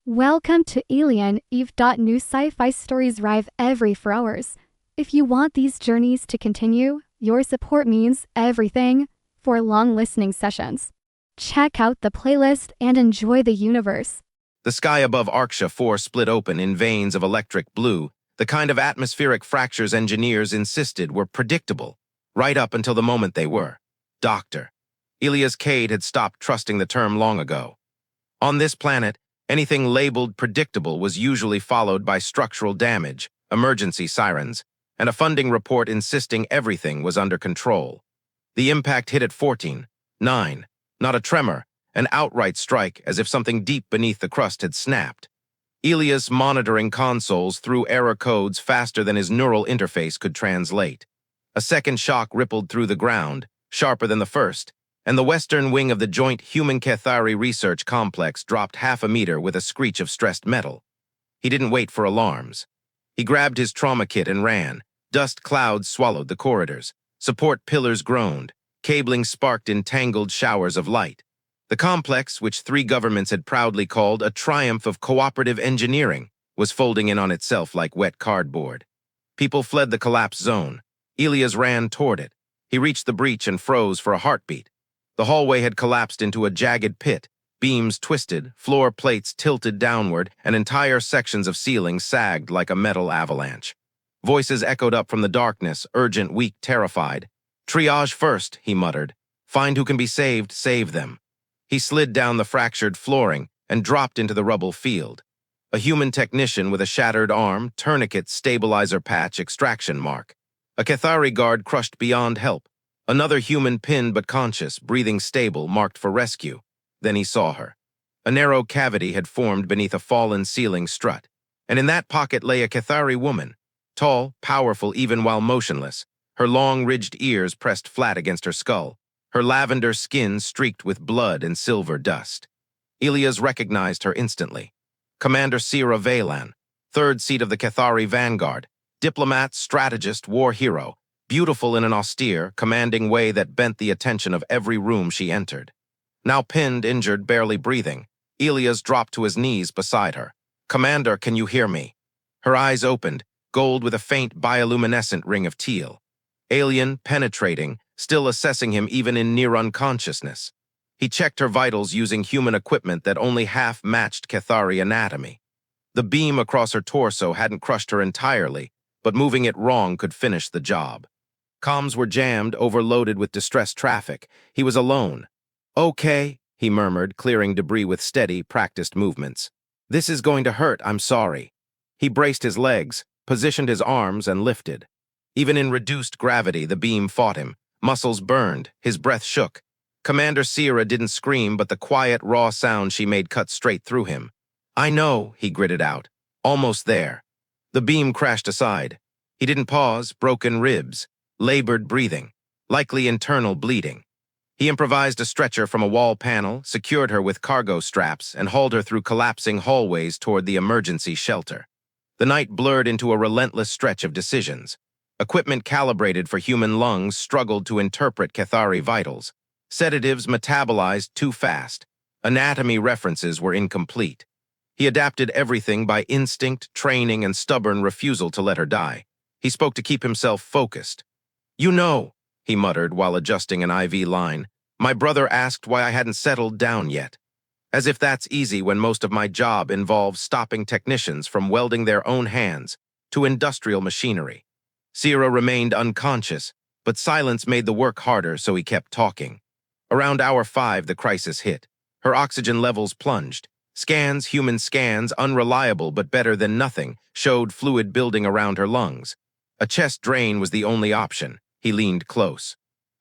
Welcome to Alien Eve. New sci-fi stories arrive every 4 hours. If you want these journeys to continue, your support means everything. For long listening sessions, check out the playlist and enjoy the universe. The sky above Arksha 4 split open in veins of electric blue, the kind of atmospheric fractures engineers insisted were predictable, right up until the moment they were. Doctor. Elias Cade had stopped trusting the term long ago. On this planet, anything labeled predictable was usually followed by structural damage, emergency sirens, and a funding report insisting everything was under control. The impact hit at 14.9, not a tremor, an outright strike as if something deep beneath the crust had snapped. Elias' monitoring consoles threw error codes faster than his neural interface could translate. A second shock rippled through the ground, sharper than the first, and the western wing of the joint human Kethari research complex dropped half a meter with a screech of stressed metal. He didn't wait for alarms. He grabbed his trauma kit and ran. Dust clouds swallowed the corridors. Support pillars groaned. Cabling sparked in tangled showers of light. The complex, which 3 governments had proudly called a triumph of cooperative engineering, was folding in on itself like wet cardboard. People fled the collapse zone. Elias ran toward it. He reached the breach and froze for a heartbeat. The hallway had collapsed into a jagged pit, beams twisted, floor plates tilted downward, and entire sections of ceiling sagged like a metal avalanche. Voices echoed up from the darkness, urgent, weak, terrified. "Triage first," he muttered. "Find who can be saved, save them." He slid down the fractured flooring and dropped into the rubble field. A human technician with a shattered arm, tourniquet, stabilizer patch, extraction mark. A Kethari guard crushed beyond help. Another human pinned but conscious, breathing stable, marked for rescue. Then he saw her. A narrow cavity had formed beneath a fallen ceiling strut, and in that pocket lay a Kethari woman, tall, powerful even while motionless, her long ridged ears pressed flat against her skull, her lavender skin streaked with blood and silver dust. Elias recognized her instantly. Commander Sira Veylan, 3rd seat of the Kethari Vanguard, diplomat, strategist, war hero, beautiful in an austere, commanding way that bent the attention of every room she entered. Now pinned, injured, barely breathing, Elias dropped to his knees beside her. "Commander, can you hear me?" Her eyes opened, gold with a faint bioluminescent ring of teal. Alien, penetrating, still assessing him even in near unconsciousness. He checked her vitals using human equipment that only half matched Kethari anatomy. The beam across her torso hadn't crushed her entirely, but moving it wrong could finish the job. Comms were jammed, overloaded with distressed traffic. He was alone. "Okay," he murmured, clearing debris with steady, practiced movements. "This is going to hurt, I'm sorry." He braced his legs, positioned his arms, and lifted. Even in reduced gravity, the beam fought him. Muscles burned, his breath shook. Commander Sira didn't scream, but the quiet, raw sound she made cut straight through him. "I know," he gritted out. "Almost there." The beam crashed aside. He didn't pause, broken ribs, labored breathing, likely internal bleeding. He improvised a stretcher from a wall panel, secured her with cargo straps, and hauled her through collapsing hallways toward the emergency shelter. The night blurred into a relentless stretch of decisions. Equipment calibrated for human lungs struggled to interpret Kethari vitals. Sedatives metabolized too fast. Anatomy references were incomplete. He adapted everything by instinct, training, and stubborn refusal to let her die. He spoke to keep himself focused. "You know," he muttered while adjusting an IV line, "my brother asked why I hadn't settled down yet." As if that's easy when most of my job involves stopping technicians from welding their own hands to industrial machinery. Sira remained unconscious, but silence made the work harder, so he kept talking. Around hour 5, the crisis hit. Her oxygen levels plunged. Scans, human scans, unreliable but better than nothing, showed fluid building around her lungs. A chest drain was the only option. He leaned close.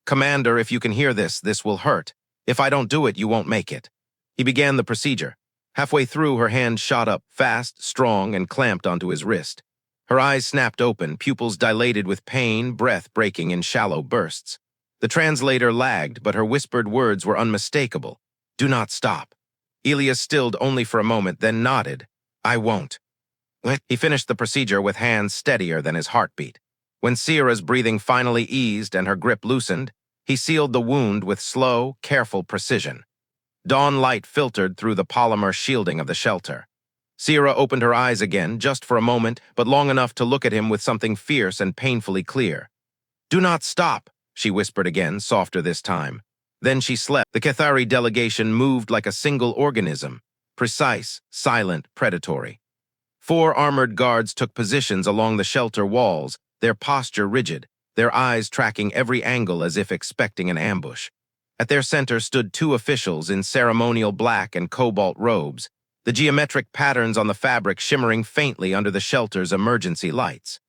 "Commander, if you can hear this, this will hurt. If I don't do it, you won't make it." He began the procedure. Halfway through, her hand shot up, fast, strong, and clamped onto his wrist. Her eyes snapped open, pupils dilated with pain, breath breaking in shallow bursts. The translator lagged, but her whispered words were unmistakable. "Do not stop." Elias stilled only for a moment, then nodded. "I won't." He finished the procedure with hands steadier than his heartbeat. When Sira's breathing finally eased and her grip loosened, he sealed the wound with slow, careful precision. Dawn light filtered through the polymer shielding of the shelter. Sira opened her eyes again, just for a moment, but long enough to look at him with something fierce and painfully clear. "Do not stop," she whispered again, softer this time. Then she slept. The Kethari delegation moved like a single organism, precise, silent, predatory. 4 armored guards took positions along the shelter walls, their posture rigid, their eyes tracking every angle as if expecting an ambush. At their center stood 2 officials in ceremonial black and cobalt robes, the geometric patterns on the fabric shimmering faintly under the shelter's emergency lights.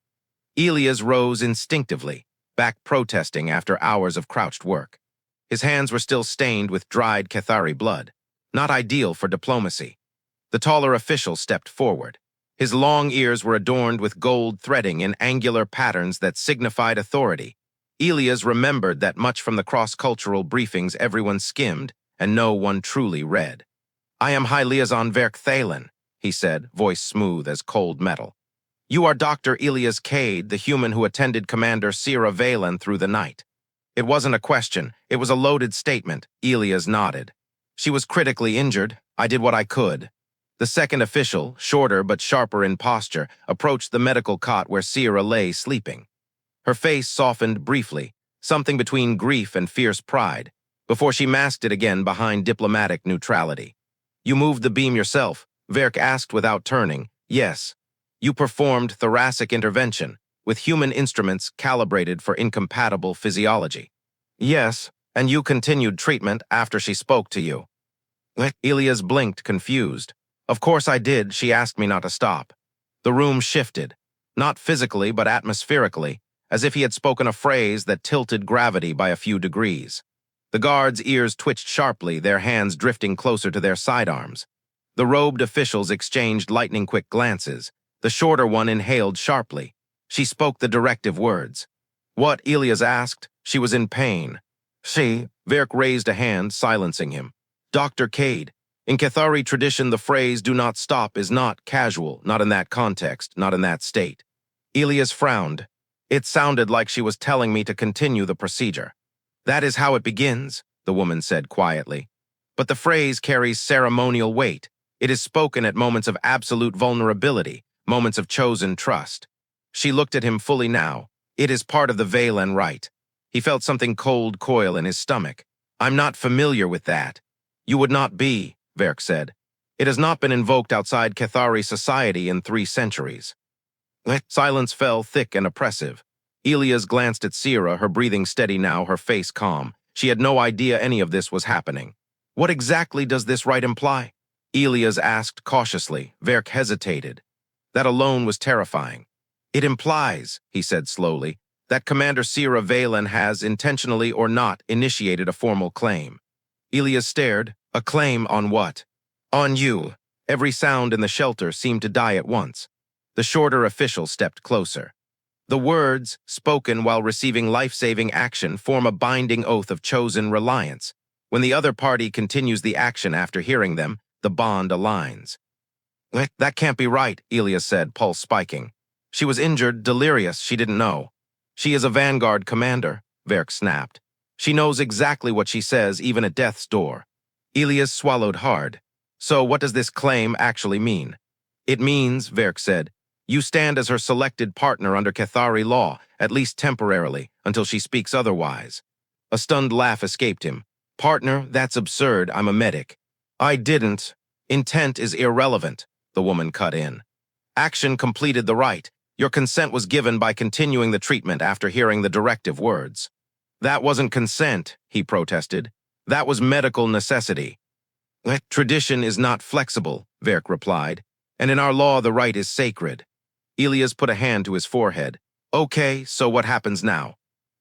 Elias rose instinctively, back protesting after hours of crouched work. His hands were still stained with dried Kethari blood, not ideal for diplomacy. The taller official stepped forward. His long ears were adorned with gold threading in angular patterns that signified authority. Elias remembered that much from the cross-cultural briefings everyone skimmed and no one truly read. "I am High Liaison Thaylan," he said, voice smooth as cold metal. "You are Dr. Elias Cade, the human who attended Commander Sira Veylan through the night." It wasn't a question, it was a loaded statement. Elias nodded. "She was critically injured. I did what I could." The second official, shorter but sharper in posture, approached the medical cot where Sira lay sleeping. Her face softened briefly, something between grief and fierce pride, before she masked it again behind diplomatic neutrality. "You moved the beam yourself?" Verk asked without turning. "Yes. You performed thoracic intervention, with human instruments calibrated for incompatible physiology." "Yes, and you continued treatment after she spoke to you." Elias blinked, confused. "Of course I did. She asked me not to stop." The room shifted, not physically but atmospherically, as if he had spoken a phrase that tilted gravity by a few degrees. The guards' ears twitched sharply, their hands drifting closer to their sidearms. The robed officials exchanged lightning-quick glances. The shorter one inhaled sharply. She spoke the directive words. "What?" Elias asked. "She was in pain." Verk raised a hand, silencing him. "Dr. Cade, in Kethari tradition the phrase 'do not stop' is not casual, not in that context, not in that state." Elias frowned. "It sounded like she was telling me to continue the procedure." "That is how it begins," the woman said quietly. "But the phrase carries ceremonial weight. It is spoken at moments of absolute vulnerability, moments of chosen trust." She looked at him fully now. "It is part of the Veylan Rite." He felt something cold coil in his stomach. "I'm not familiar with that." "You would not be," Verk said. "It has not been invoked outside Kethari society in 3 centuries." Silence fell thick and oppressive. Elias glanced at Sira, her breathing steady now, her face calm. She had no idea any of this was happening. "What exactly does this rite imply?" Elias asked cautiously. Verk hesitated. That alone was terrifying. "It implies," he said slowly, "that Commander Sira Veylan has, intentionally or not, initiated a formal claim." Elias stared. "A claim on what?" "On you." Every sound in the shelter seemed to die at once. The shorter official stepped closer. "The words, spoken while receiving life-saving action, form a binding oath of chosen reliance. When the other party continues the action after hearing them, the bond aligns." "That can't be right," Elias said, pulse spiking. "She was injured, delirious, she didn't know." "She is a vanguard commander," Verk snapped. "She knows exactly what she says, even at death's door." Elias swallowed hard. "So what does this claim actually mean?" "It means," Verk said, "you stand as her selected partner under Kethari law, at least temporarily, until she speaks otherwise." A stunned laugh escaped him. "Partner, that's absurd. I'm a medic." "I didn't. Intent is irrelevant," the woman cut in. "Action completed the rite. Your consent was given by continuing the treatment after hearing the directive words." "That wasn't consent," he protested. "That was medical necessity." "Tradition is not flexible," Verk replied, "and in our law the rite is sacred." Elias put a hand to his forehead. "Okay, so what happens now?"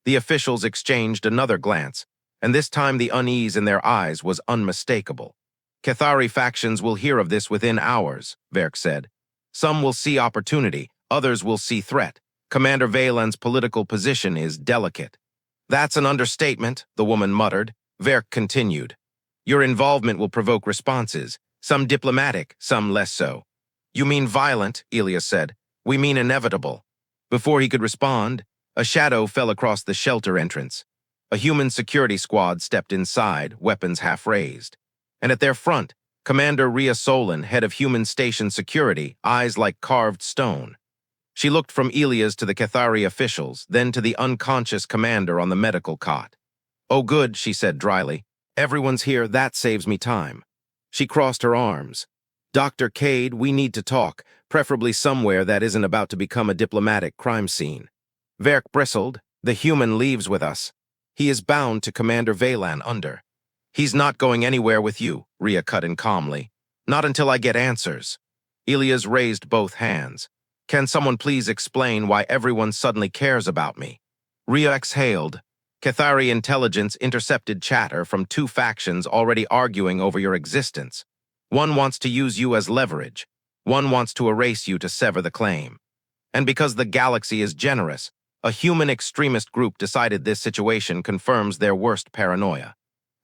The officials exchanged another glance, and this time the unease in their eyes was unmistakable. "Kethari factions will hear of this within hours," Verk said. "Some will see opportunity, others will see threat. Commander Veylan's political position is delicate." "That's an understatement," the woman muttered. Verk continued. "Your involvement will provoke responses, some diplomatic, some less so." "You mean violent," Elias said. "We mean inevitable." Before he could respond, a shadow fell across the shelter entrance. A human security squad stepped inside, weapons half raised. And at their front, Commander Rhea Solon, head of Human Station Security, eyes like carved stone. She looked from Elias to the Kethari officials, then to the unconscious commander on the medical cot. "Oh good," she said dryly. "Everyone's here, that saves me time." She crossed her arms. "Dr. Cade, we need to talk, preferably somewhere that isn't about to become a diplomatic crime scene." Verk bristled. "The human leaves with us. He is bound to Commander Veylan under." "He's not going anywhere with you," Rhea cut in calmly. "Not until I get answers." Elias raised both hands. "Can someone please explain why everyone suddenly cares about me?" Rhea exhaled. "Kethari intelligence intercepted chatter from two factions already arguing over your existence. One wants to use you as leverage. One wants to erase you to sever the claim. And because the galaxy is generous, a human extremist group decided this situation confirms their worst paranoia."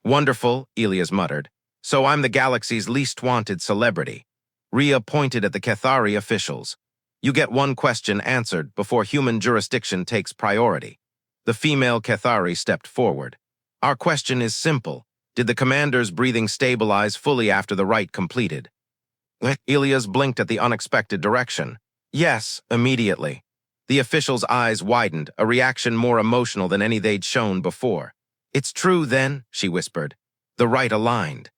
"Wonderful," Elias muttered. "So I'm the galaxy's least wanted celebrity." Rhea pointed at the Kethari officials. "You get one question answered before human jurisdiction takes priority." The female Kethari stepped forward. "Our question is simple. Did the commander's breathing stabilize fully after the rite completed?" Elias blinked at the unexpected direction. "Yes, immediately." The official's eyes widened, a reaction more emotional than any they'd shown before. "It's true, then," she whispered. "The rite aligned."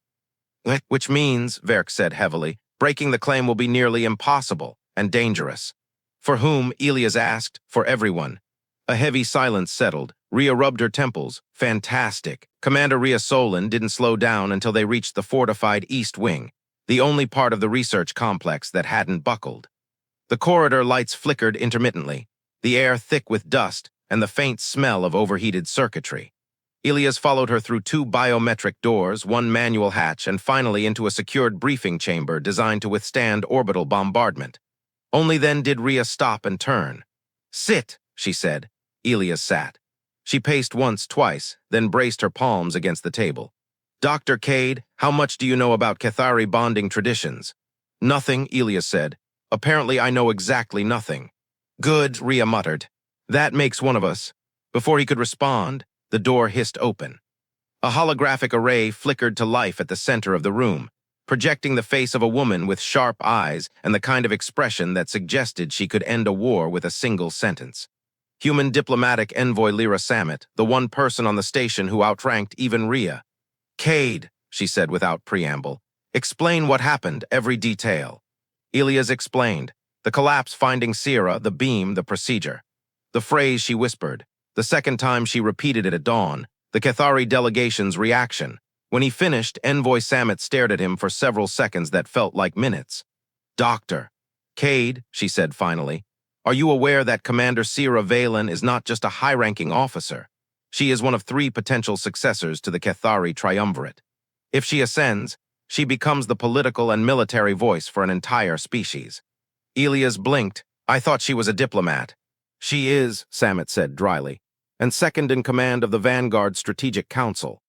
"Which means," Verk said heavily, "breaking the claim will be nearly impossible and dangerous." "For whom?" Elias asked. "For everyone." A heavy silence settled. Rhea rubbed her temples. "Fantastic." Commander Rhea Solon didn't slow down until they reached the fortified East Wing, the only part of the research complex that hadn't buckled. The corridor lights flickered intermittently, the air thick with dust and the faint smell of overheated circuitry. Elias followed her through two biometric doors, one manual hatch, and finally into a secured briefing chamber designed to withstand orbital bombardment. Only then did Rhea stop and turn. "Sit," she said. Elias sat. She paced once, twice, then braced her palms against the table. "Dr. Cade, how much do you know about Kethari bonding traditions?" "Nothing," Elias said. "Apparently I know exactly nothing." "Good," Rhea muttered. "That makes one of us." Before he could respond, the door hissed open. A holographic array flickered to life at the center of the room, projecting the face of a woman with sharp eyes and the kind of expression that suggested she could end a war with a single sentence. Human diplomatic envoy Lyra Samet, the one person on the station who outranked even Rhea. "Cade," she said without preamble. "Explain what happened, every detail." Elias explained. The collapse finding Sira, the beam, the procedure. The phrase she whispered. The second time she repeated it at dawn. The Kethari delegation's reaction. When he finished, Envoy Samet stared at him for several seconds that felt like minutes. "Doctor." "Cade," she said finally, "are you aware that Commander Sira Veylan is not just a high-ranking officer? She is one of 3 potential successors to the Kethari triumvirate. If she ascends, she becomes the political and military voice for an entire species." Elias blinked. "I thought she was a diplomat." "She is," Samet said dryly, "and second in command of the Vanguard Strategic Council,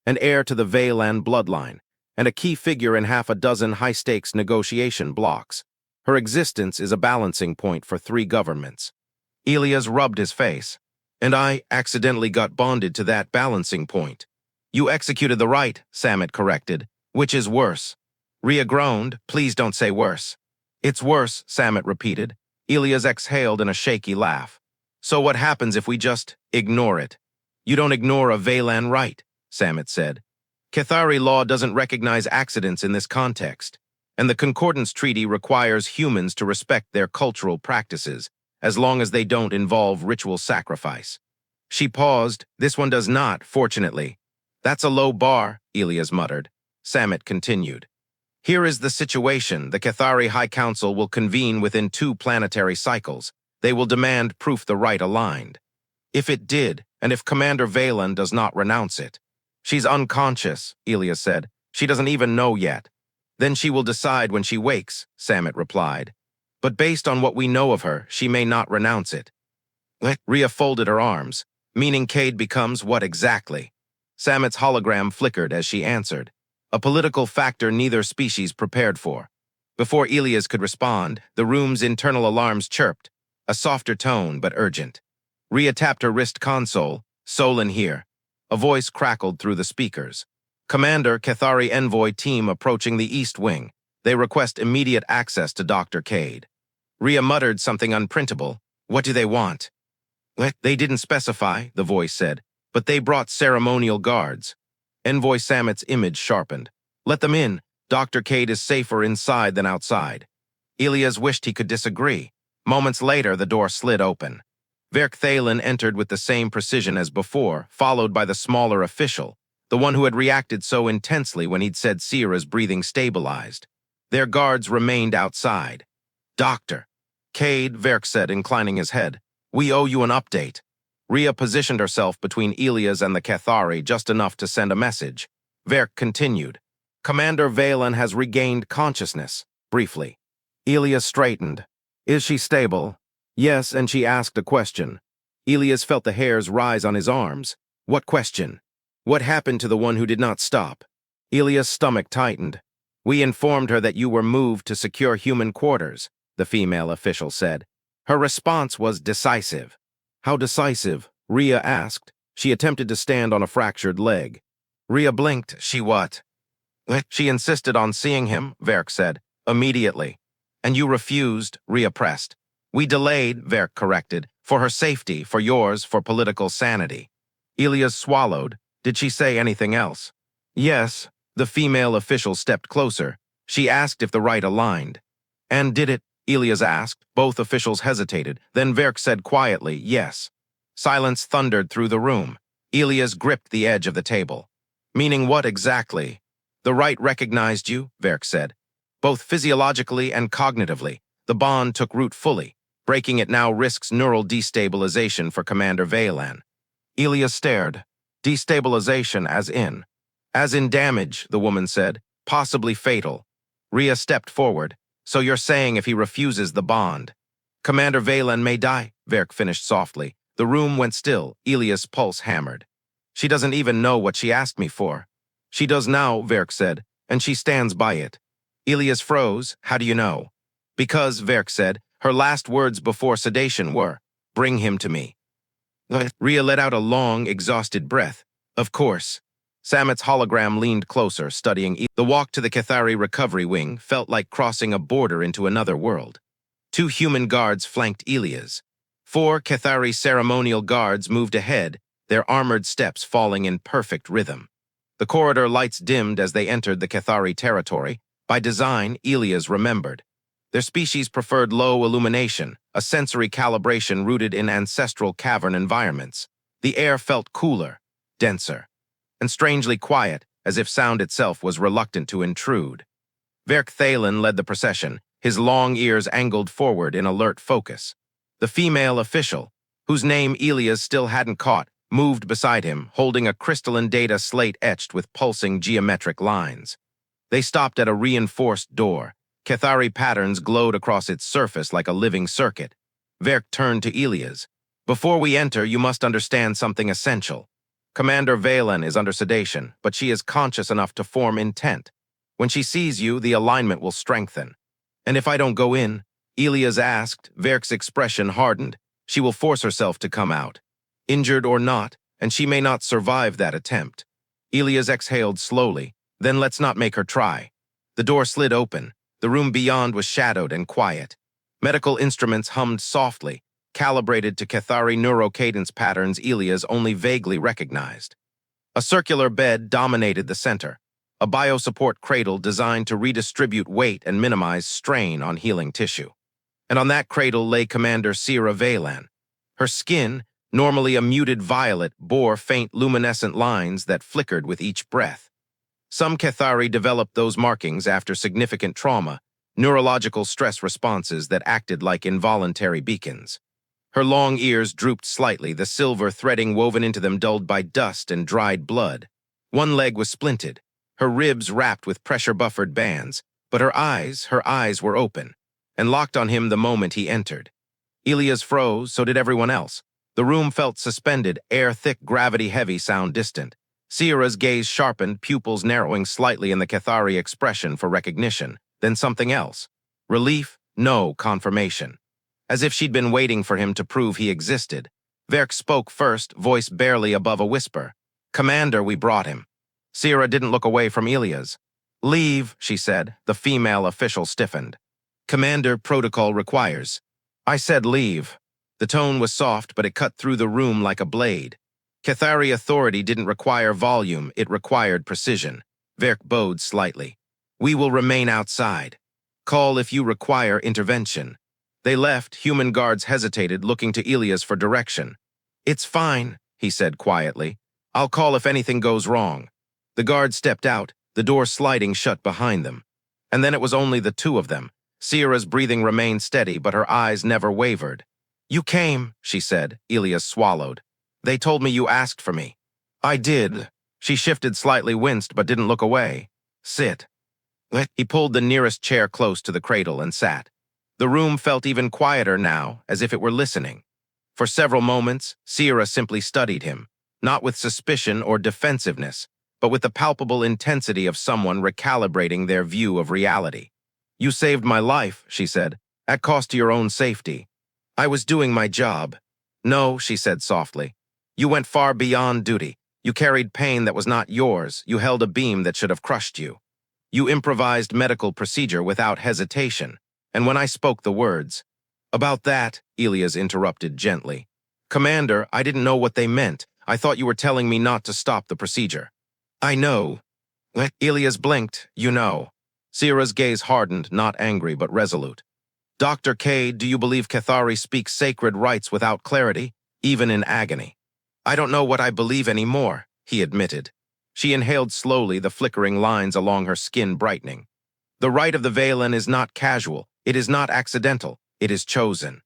an heir to the Veylan bloodline, and a key figure in half a dozen high-stakes negotiation blocks. Her existence is a balancing point for 3 governments." Elias rubbed his face. "And I accidentally got bonded to that balancing point." "You executed the rite," Samet corrected. "Which is worse?" Rhea groaned. "Please don't say worse." "It's worse," Samet repeated. Elias exhaled in a shaky laugh. "So what happens if we just ignore it?" "You don't ignore a Veylan Rite," Samet said. "Kethari law doesn't recognize accidents in this context, and the Concordance Treaty requires humans to respect their cultural practices, as long as they don't involve ritual sacrifice." She paused. "This one does not, fortunately." "That's a low bar," Elias muttered. Samet continued. "Here is the situation. The Kethari High Council will convene within 2 planetary cycles. They will demand proof the rite aligned. If it did, and if Commander Veylan does not renounce it." "She's unconscious," Elias said. "She doesn't even know yet." "Then she will decide when she wakes," Samet replied. "But based on what we know of her, she may not renounce it." Rhea folded her arms. "Meaning Cade becomes what exactly?" Samet's hologram flickered as she answered. "A political factor neither species prepared for." Before Elias could respond, the room's internal alarms chirped, a softer tone but urgent. Rhea tapped her wrist console. "Solon here." A voice crackled through the speakers. Commander, Kethari Envoy team approaching the East Wing. They request immediate access to Dr. Cade. Rhea muttered something unprintable. What do they want? They didn't specify, the voice said, but they brought ceremonial guards. Envoy Samet's image sharpened. Let them in. Dr. Cade is safer inside than outside. Elias wished he could disagree. Moments later, the door slid open. Veylan entered with the same precision as before, followed by the smaller official, the one who had reacted so intensely when he'd said Sira's breathing stabilized. Their guards remained outside. Doctor. Cade, Verk said, inclining his head. We owe you an update. Rhea positioned herself between Elias and the Kethari just enough to send a message. Verk continued. Commander Veylan has regained consciousness, briefly. Elias straightened. Is she stable? Yes, and she asked a question. Elias felt the hairs rise on his arms. What question? What happened to the one who did not stop? Elias' stomach tightened. We informed her that you were moved to secure human quarters, the female official said. Her response was decisive. How decisive? Rhea asked. She attempted to stand on a fractured leg. Rhea blinked. She what? She insisted on seeing him, Verk said. Immediately. And you refused, Rhea pressed. We delayed, Verk corrected, for her safety, for yours, for political sanity. Elias swallowed. Did she say anything else? Yes. The female official stepped closer. She asked if the right aligned. And did it? Elias asked. Both officials hesitated. Then Verk said quietly, yes. Silence thundered through the room. Elias gripped the edge of the table. Meaning what exactly? The right recognized you, Verk said. Both physiologically and cognitively, the bond took root fully. Breaking it now risks neural destabilization for Commander Veylan. Elias stared. Destabilization as in? As in damage, the woman said. Possibly fatal. Rhea stepped forward. So you're saying if he refuses the bond? Commander Veylan may die, Verk finished softly. The room went still. Elias' pulse hammered. She doesn't even know what she asked me for. She does now, Verk said, and she stands by it. Elias froze. How do you know? Because, Verk said, her last words before sedation were, bring him to me. Rhea let out a long, exhausted breath. Of course. Samet's hologram leaned closer, studying. The walk to the Kethari recovery wing felt like crossing a border into another world. 2 human guards flanked Elias. 4 Kethari ceremonial guards moved ahead, their armored steps falling in perfect rhythm. The corridor lights dimmed as they entered the Kethari territory. By design, Elias remembered. Their species preferred low illumination, a sensory calibration rooted in ancestral cavern environments. The air felt cooler, denser, and strangely quiet, as if sound itself was reluctant to intrude. Veylan led the procession, his long ears angled forward in alert focus. The female official, whose name Elias still hadn't caught, moved beside him, holding a crystalline data slate etched with pulsing geometric lines. They stopped at a reinforced door. Kethari patterns glowed across its surface like a living circuit. Verk turned to Elias. Before we enter, you must understand something essential. Commander Veylan is under sedation, but she is conscious enough to form intent. When she sees you, the alignment will strengthen. And if I don't go in, Elias asked, Verk's expression hardened, she will force herself to come out. Injured or not, and she may not survive that attempt. Elias exhaled slowly. Then let's not make her try. The door slid open. The room beyond was shadowed and quiet. Medical instruments hummed softly, calibrated to Kethari neurocadence patterns Elias only vaguely recognized. A circular bed dominated the center, a biosupport cradle designed to redistribute weight and minimize strain on healing tissue. And on that cradle lay Commander Sira Veylan. Her skin, normally a muted violet, bore faint luminescent lines that flickered with each breath. Some Kethari developed those markings after significant trauma, neurological stress responses that acted like involuntary beacons. Her long ears drooped slightly, the silver threading woven into them dulled by dust and dried blood. One leg was splinted, her ribs wrapped with pressure-buffered bands, but her eyes were open, and locked on him the moment he entered. Elias froze, so did everyone else. The room felt suspended, air thick, gravity heavy, sound distant. Sira's gaze sharpened, pupils narrowing slightly in the Kethari expression for recognition, then something else. Relief? No, confirmation. As if she'd been waiting for him to prove he existed. Verk spoke first, voice barely above a whisper. Commander, we brought him. Sira didn't look away from Elias. Leave, she said. The female official stiffened. Commander, protocol requires. I said leave. The tone was soft, but it cut through the room like a blade. Kethari authority didn't require volume, it required precision. Verk bowed slightly. We will remain outside. Call if you require intervention. They left. Human guards hesitated, looking to Elias for direction. It's fine, he said quietly. I'll call if anything goes wrong. The guards stepped out, the door sliding shut behind them. And then it was only the two of them. Sira's breathing remained steady, but her eyes never wavered. You came, she said. Elias swallowed. They told me you asked for me. I did. She shifted slightly, winced, but didn't look away. Sit. He pulled the nearest chair close to the cradle and sat. The room felt even quieter now, as if it were listening. For several moments, Sira simply studied him, not with suspicion or defensiveness, but with the palpable intensity of someone recalibrating their view of reality. You saved my life, she said, at cost to your own safety. I was doing my job. No, she said softly. You went far beyond duty. You carried pain that was not yours. You held a beam that should have crushed you. You improvised medical procedure without hesitation. And when I spoke the words, about that, Elias interrupted gently. Commander, I didn't know what they meant. I thought you were telling me not to stop the procedure. I know. Elias blinked. You know. Sira's gaze hardened, not angry but resolute. Dr. K, do you believe Kethari speaks sacred rites without clarity, even in agony? I don't know what I believe anymore, he admitted. She inhaled slowly, the flickering lines along her skin brightening. The rite of the Veylan is not casual. It is not accidental. It is chosen.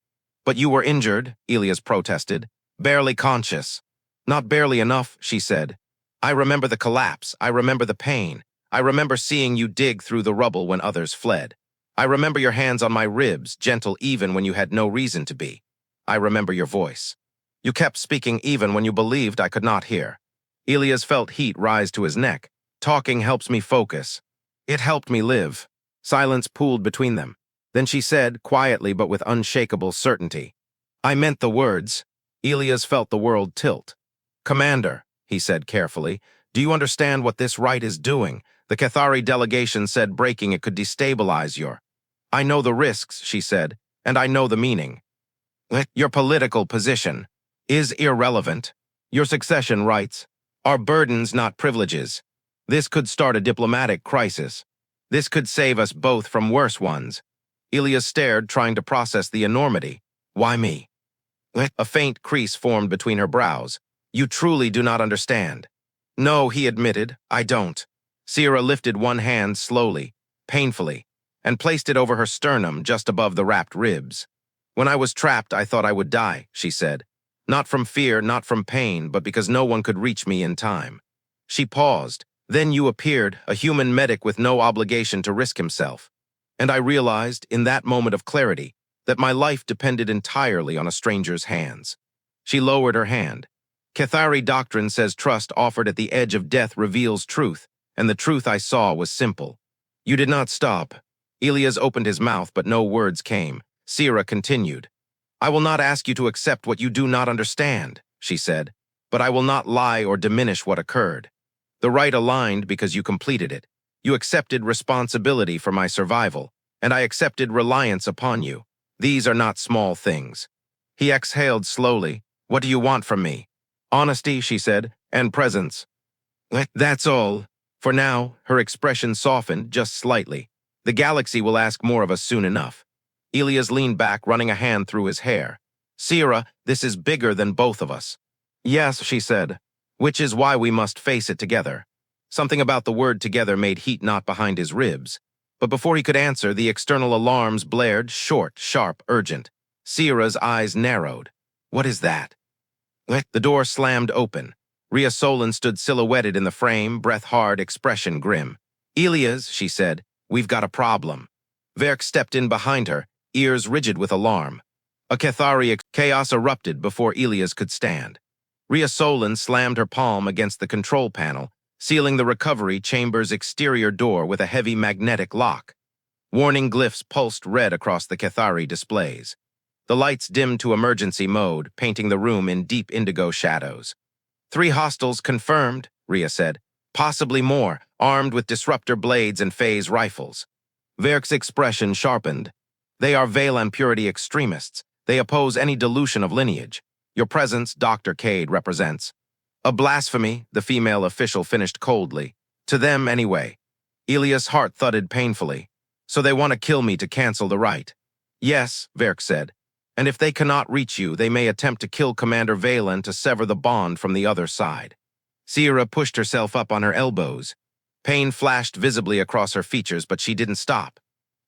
But you were injured, Elias protested. Barely conscious. Not barely enough, she said. I remember the collapse. I remember the pain. I remember seeing you dig through the rubble when others fled. I remember your hands on my ribs, gentle even when you had no reason to be. I remember your voice. You kept speaking even when you believed I could not hear. Elias felt heat rise to his neck. Talking helps me focus. It helped me live. Silence pooled between them. Then she said, quietly but with unshakable certainty, I meant the words. Elias felt the world tilt. Commander, he said carefully, do you understand what this rite is doing? The Kethari delegation said breaking it could destabilize your... I know the risks, she said, and I know the meaning. Your political position is irrelevant. Your succession rights are burdens, not privileges. This could start a diplomatic crisis. This could save us both from worse ones. Elias stared, trying to process the enormity. Why me? A faint crease formed between her brows. You truly do not understand. No, he admitted, I don't. Sira lifted one hand slowly, painfully, and placed it over her sternum just above the wrapped ribs. When I was trapped, I thought I would die, she said. Not from fear, not from pain, but because no one could reach me in time. She paused. Then you appeared, a human medic with no obligation to risk himself. And I realized, in that moment of clarity, that my life depended entirely on a stranger's hands. She lowered her hand. Kethari doctrine says trust offered at the edge of death reveals truth, and the truth I saw was simple. You did not stop. Elias opened his mouth, but no words came. Sira continued. I will not ask you to accept what you do not understand, she said, but I will not lie or diminish what occurred. The rite aligned because you completed it. You accepted responsibility for my survival, and I accepted reliance upon you. These are not small things. He exhaled slowly. What do you want from me? Honesty, she said, and presence. That's all. For now, her expression softened just slightly. The galaxy will ask more of us soon enough. Elias leaned back, running a hand through his hair. Sira, this is bigger than both of us. Yes, she said, which is why we must face it together. Something about the word together made heat knot behind his ribs. But before he could answer, the external alarms blared, short, sharp, urgent. Sira's eyes narrowed. What is that? The door slammed open. Rhea Solon stood silhouetted in the frame, breath hard, expression grim. Elias, she said, we've got a problem. Verk stepped in behind her, ears rigid with alarm. A Kethari chaos erupted before Elias could stand. Rhea Solon slammed her palm against the control panel, sealing the recovery chamber's exterior door with a heavy magnetic lock. Warning glyphs pulsed red across the Kethari displays. The lights dimmed to emergency mode, painting the room in deep indigo shadows. 3 hostiles confirmed, Rhea said. Possibly more, armed with disruptor blades and phase rifles. Verk's expression sharpened. They are Veylan purity extremists. They oppose any dilution of lineage. Your presence, Dr. Cade, represents a blasphemy, the female official finished coldly. To them, anyway. Elias' heart thudded painfully. So they want to kill me to cancel the rite. Yes, Verk said. And if they cannot reach you, they may attempt to kill Commander Veylan to sever the bond from the other side. Sira pushed herself up on her elbows. Pain flashed visibly across her features, but she didn't stop.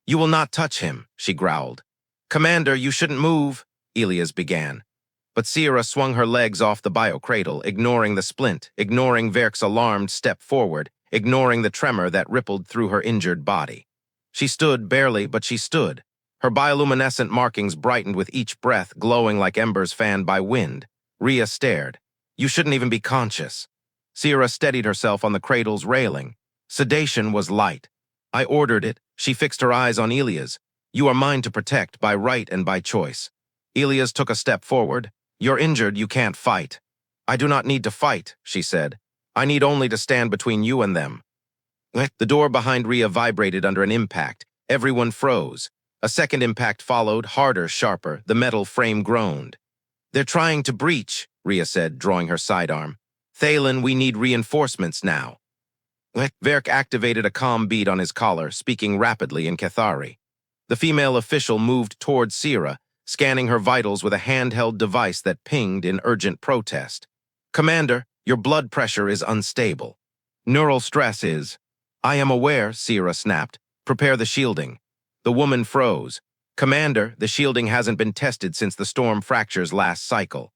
You will not touch him, she growled. Commander, you shouldn't move, Elias began. But Sira swung her legs off the biocradle, ignoring the splint, ignoring Verk's alarmed step forward, ignoring the tremor that rippled through her injured body. She stood barely, but she stood. Her bioluminescent markings brightened with each breath, glowing like embers fanned by wind. Rhea stared. You shouldn't even be conscious. Sira steadied herself on the cradle's railing. Sedation was light. I ordered it. She fixed her eyes on Elias. You are mine to protect, by right and by choice. Elias took a step forward. You're injured, you can't fight. I do not need to fight, she said. I need only to stand between you and them. The door behind Rhea vibrated under an impact. Everyone froze. A second impact followed, harder, sharper. The metal frame groaned. They're trying to breach, Rhea said, drawing her sidearm. Thalen, we need reinforcements now. Verk activated a calm bead on his collar, speaking rapidly in Kethari. The female official moved towards Sira, scanning her vitals with a handheld device that pinged in urgent protest. Commander, your blood pressure is unstable. Neural stress is. I am aware, Sira snapped. Prepare the shielding. The woman froze. Commander, the shielding hasn't been tested since the storm fracture's last cycle.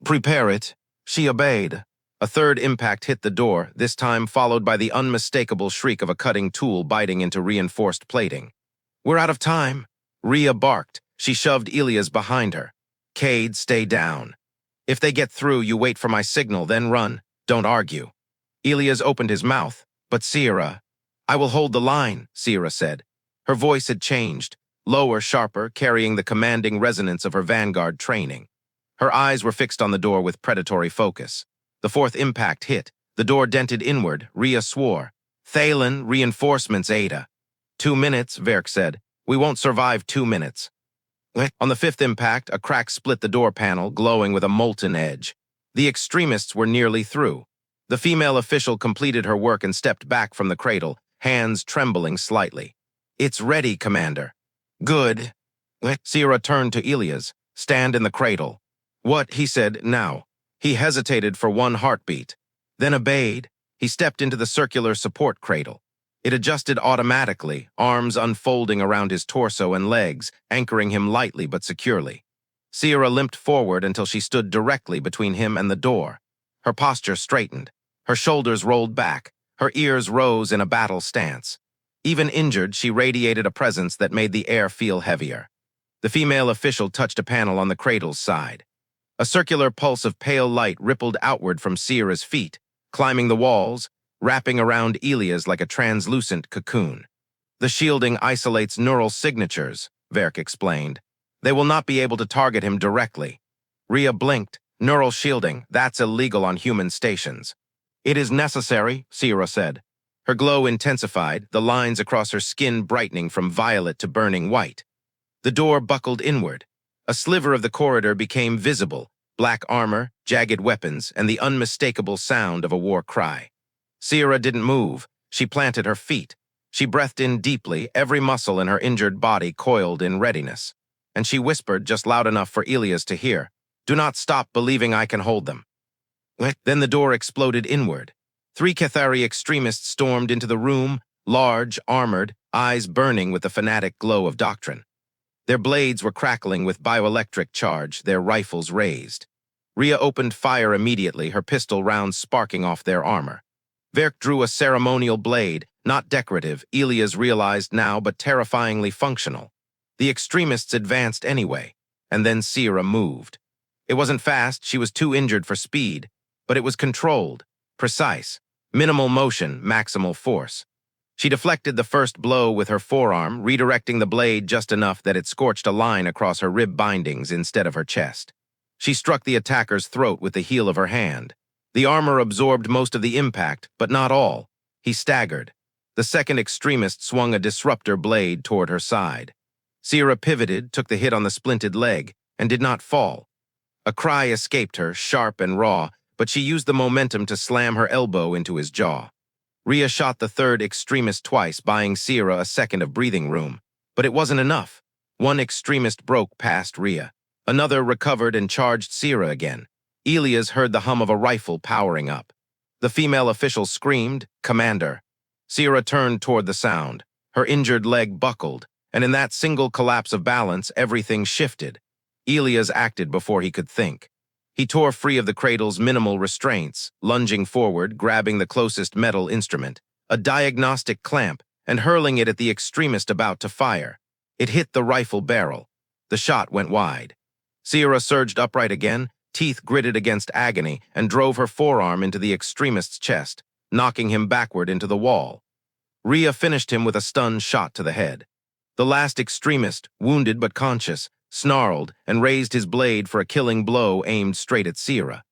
Prepare it. She obeyed. A third impact hit the door, this time followed by the unmistakable shriek of a cutting tool biting into reinforced plating. We're out of time. Rhea barked. She shoved Elias behind her. Cade, stay down. If they get through, you wait for my signal, then run. Don't argue. Elias opened his mouth. But Sira. I will hold the line, Sira said. Her voice had changed. Lower, sharper, carrying the commanding resonance of her vanguard training. Her eyes were fixed on the door with predatory focus. The fourth impact hit. The door dented inward. Rhea swore. Thalen, reinforcements, Ada. 2 minutes, Verk said. We won't survive 2 minutes. On the fifth impact, a crack split the door panel, glowing with a molten edge. The extremists were nearly through. The female official completed her work and stepped back from the cradle, hands trembling slightly. It's ready, Commander. Good. Sira turned to Elias. Stand in the cradle. What, he said, now. He hesitated for one heartbeat. Then obeyed. He stepped into the circular support cradle. It adjusted automatically, arms unfolding around his torso and legs, anchoring him lightly but securely. Sira limped forward until she stood directly between him and the door. Her posture straightened. Her shoulders rolled back. Her ears rose in a battle stance. Even injured, she radiated a presence that made the air feel heavier. The female official touched a panel on the cradle's side. A circular pulse of pale light rippled outward from Sira's feet, climbing the walls, wrapping around Elias like a translucent cocoon. The shielding isolates neural signatures, Verk explained. They will not be able to target him directly. Rhea blinked. Neural shielding, that's illegal on human stations. It is necessary, Sira said. Her glow intensified, the lines across her skin brightening from violet to burning white. The door buckled inward. A sliver of the corridor became visible, black armor, jagged weapons, and the unmistakable sound of a war cry. Sira didn't move. She planted her feet. She breathed in deeply, every muscle in her injured body coiled in readiness. And she whispered just loud enough for Elias to hear, "Do not stop believing I can hold them." Then the door exploded inward. 3 Kethari extremists stormed into the room, large, armored, eyes burning with the fanatic glow of doctrine. Their blades were crackling with bioelectric charge, their rifles raised. Rhea opened fire immediately, her pistol rounds sparking off their armor. Verk drew a ceremonial blade, not decorative, Elias realized now, but terrifyingly functional. The extremists advanced anyway, and then Sira moved. It wasn't fast, she was too injured for speed, but it was controlled, precise, minimal motion, maximal force. She deflected the first blow with her forearm, redirecting the blade just enough that it scorched a line across her rib bindings instead of her chest. She struck the attacker's throat with the heel of her hand. The armor absorbed most of the impact, but not all. He staggered. The second extremist swung a disruptor blade toward her side. Sira pivoted, took the hit on the splinted leg, and did not fall. A cry escaped her, sharp and raw, but she used the momentum to slam her elbow into his jaw. Rhea shot the third extremist twice, buying Sira a second of breathing room. But it wasn't enough. One extremist broke past Rhea. Another recovered and charged Sira again. Elias heard the hum of a rifle powering up. The female official screamed, "Commander." Sira turned toward the sound. Her injured leg buckled, and in that single collapse of balance, everything shifted. Elias acted before he could think. He tore free of the cradle's minimal restraints, lunging forward, grabbing the closest metal instrument, a diagnostic clamp, and hurling it at the extremist about to fire. It hit the rifle barrel. The shot went wide. Sira surged upright again, teeth gritted against agony, and drove her forearm into the extremist's chest, knocking him backward into the wall. Rhea finished him with a stunned shot to the head. The last extremist, wounded but conscious, snarled and raised his blade for a killing blow aimed straight at Sira.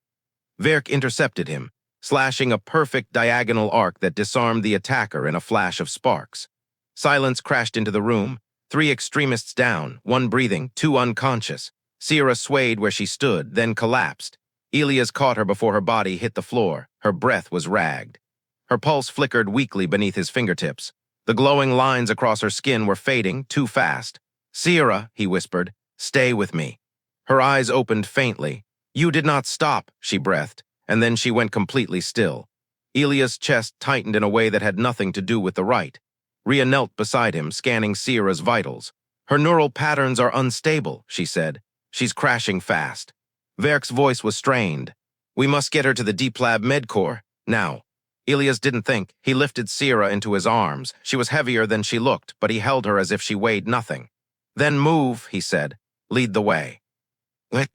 Verk intercepted him, slashing a perfect diagonal arc that disarmed the attacker in a flash of sparks. Silence crashed into the room, 3 extremists down, 1 breathing, 2 unconscious. Sira swayed where she stood, then collapsed. Elias caught her before her body hit the floor. Her breath was ragged. Her pulse flickered weakly beneath his fingertips. The glowing lines across her skin were fading too fast. "Sira," he whispered, "stay with me." Her eyes opened faintly. "You did not stop," she breathed, and then she went completely still. Elias' chest tightened in a way that had nothing to do with the right. Rhea knelt beside him, scanning Sira's vitals. "Her neural patterns are unstable," she said. "She's crashing fast." Verk's voice was strained. "We must get her to the Deep Lab MedCore, now." Elias didn't think. He lifted Sira into his arms. She was heavier than she looked, but he held her as if she weighed nothing. "Then move," he said. "Lead the way."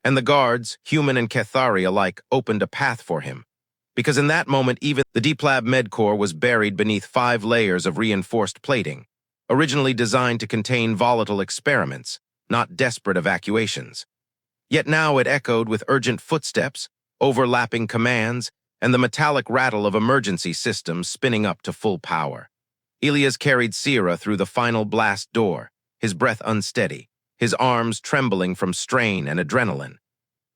And the guards, human and Kethari alike, opened a path for him. Because in that moment, even the Deep Lab MedCore was buried beneath 5 layers of reinforced plating, originally designed to contain volatile experiments, not desperate evacuations. Yet now it echoed with urgent footsteps, overlapping commands, and the metallic rattle of emergency systems spinning up to full power. Elias carried Sira through the final blast door, his breath unsteady, his arms trembling from strain and adrenaline.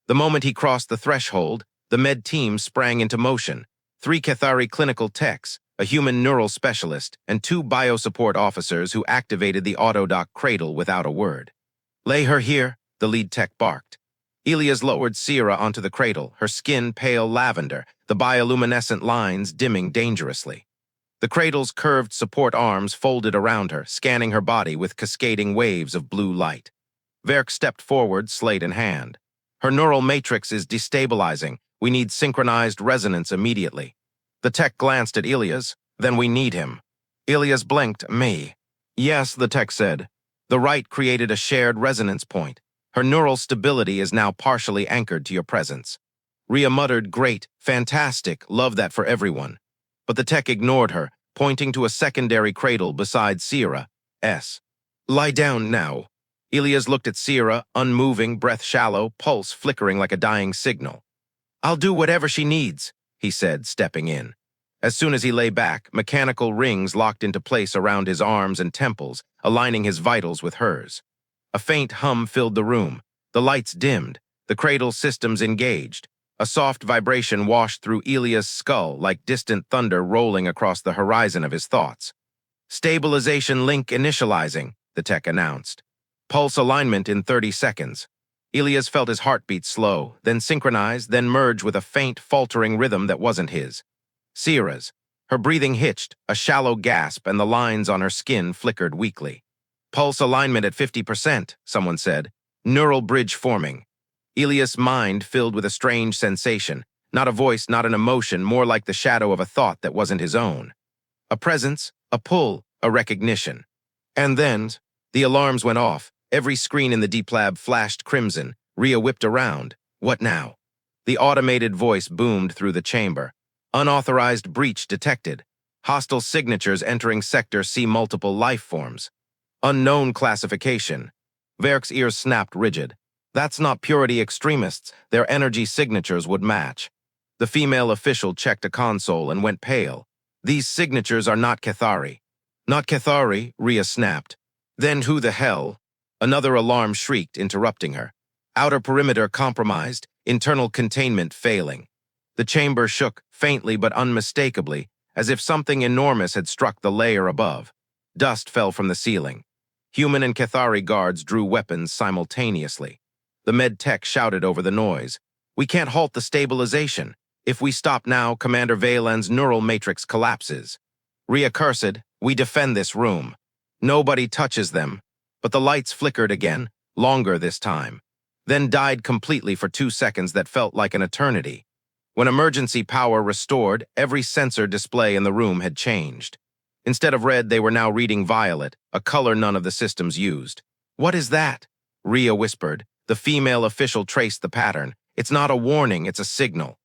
The moment he crossed the threshold, the med team sprang into motion. 3 Kethari clinical techs, a human neural specialist, and 2 biosupport officers who activated the AudioBook cradle without a word. "Lay her here," the lead tech barked. Elias lowered Sira onto the cradle, her skin pale lavender, the bioluminescent lines dimming dangerously. The cradle's curved support arms folded around her, scanning her body with cascading waves of blue light. Verk stepped forward, slate in hand. "Her neural matrix is destabilizing. We need synchronized resonance immediately." The tech glanced at Elias. "Then we need him." Elias blinked. "Me." "Yes," the tech said. "The right created a shared resonance point. Her neural stability is now partially anchored to your presence." Rhea muttered, "Great, fantastic, love that for everyone." But the tech ignored her, pointing to a secondary cradle beside Sira. "Lie down now." Elias looked at Sira, unmoving, breath shallow, pulse flickering like a dying signal. "I'll do whatever she needs," he said, stepping in. As soon as he lay back, mechanical rings locked into place around his arms and temples, aligning his vitals with hers. A faint hum filled the room. The lights dimmed. The cradle systems engaged. A soft vibration washed through Elias' skull like distant thunder rolling across the horizon of his thoughts. "Stabilization link initializing," the tech announced. "Pulse alignment in 30 seconds." Elias felt his heartbeat slow, then synchronize, then merge with a faint, faltering rhythm that wasn't his. Sira's. Her breathing hitched, a shallow gasp, and the lines on her skin flickered weakly. "Pulse alignment at 50%, someone said. "Neural bridge forming." Elias' mind filled with a strange sensation, not a voice, not an emotion, more like the shadow of a thought that wasn't his own. A presence, a pull, a recognition. And then, the alarms went off. Every screen in the Deep Lab flashed crimson. Rhea whipped around. "What now?" The automated voice boomed through the chamber. "Unauthorized breach detected. Hostile signatures entering Sector C, multiple life forms. Unknown classification." Verk's ears snapped rigid. "That's not purity extremists. Their energy signatures would match." The female official checked a console and went pale. These signatures are not Kethari. Not Kethari, Rhea snapped. Then who the hell? Another alarm shrieked, interrupting her. Outer perimeter compromised, internal containment failing. The chamber shook, faintly but unmistakably, as if something enormous had struck the layer above. Dust fell from the ceiling. Human and Kethari guards drew weapons simultaneously. The med tech shouted over the noise. We can't halt the stabilization. If we stop now, Commander Veylan's neural matrix collapses. Rhea cursed, we defend this room. Nobody touches them. But the lights flickered again, longer this time. Then died completely for 2 seconds that felt like an eternity. When emergency power restored, every sensor display in the room had changed. Instead of red, they were now reading violet, a color none of the systems used. What is that? Rhea whispered. The female official traced the pattern. It's not a warning, it's a signal.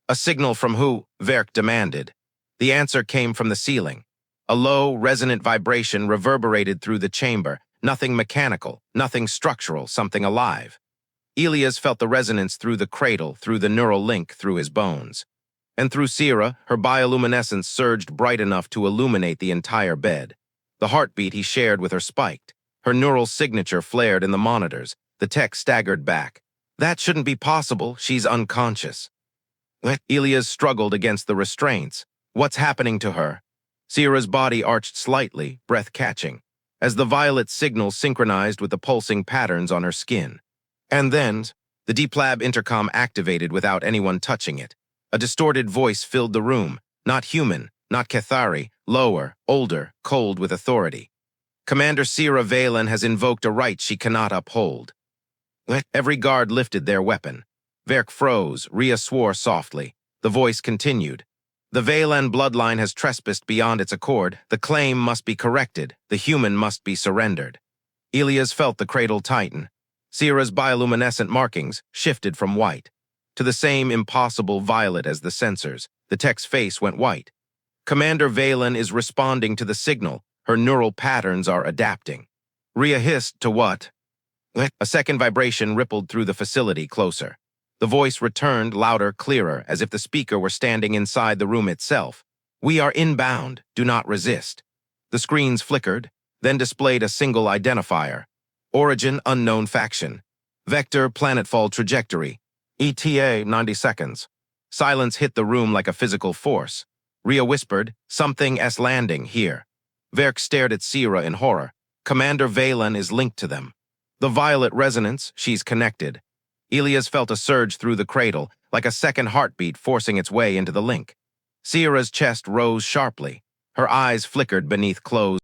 A signal from who? Verk demanded. The answer came from the ceiling. A low, resonant vibration reverberated through the chamber. Nothing mechanical, nothing structural, something alive. Elias felt the resonance through the cradle, through the neural link, through his bones. And through Sira, her bioluminescence surged bright enough to illuminate the entire bed. The heartbeat he shared with her spiked. Her neural signature flared in the monitors. The tech staggered back. That shouldn't be possible, she's unconscious. Elias struggled against the restraints. What's happening to her? Sira's body arched slightly, breath catching, as the violet signal synchronized with the pulsing patterns on her skin. And then, the Deep Lab intercom activated without anyone touching it. A distorted voice filled the room, not human, not Kethari, lower, older, cold with authority. Commander Sira Veylan has invoked a right she cannot uphold. Every guard lifted their weapon. Verk froze, Rhea swore softly. The voice continued. The Veylan bloodline has trespassed beyond its accord. The claim must be corrected. The human must be surrendered. Elias felt the cradle tighten. Sira's bioluminescent markings shifted from white to the same impossible violet as the sensors. The tech's face went white. Commander Veylan is responding to the signal. Her neural patterns are adapting. Rhea hissed, to what? A second vibration rippled through the facility closer. The voice returned louder, clearer, as if the speaker were standing inside the room itself. We are inbound. Do not resist. The screens flickered, then displayed a single identifier. Origin unknown faction. Vector planetfall trajectory. ETA 90 seconds. Silence hit the room like a physical force. Rhea whispered, something S landing here. Verk stared at Sira in horror. Commander Veylan is linked to them. The violet resonance, she's connected. Elias felt a surge through the cradle, like a second heartbeat forcing its way into the link. Sira's chest rose sharply. Her eyes flickered beneath closed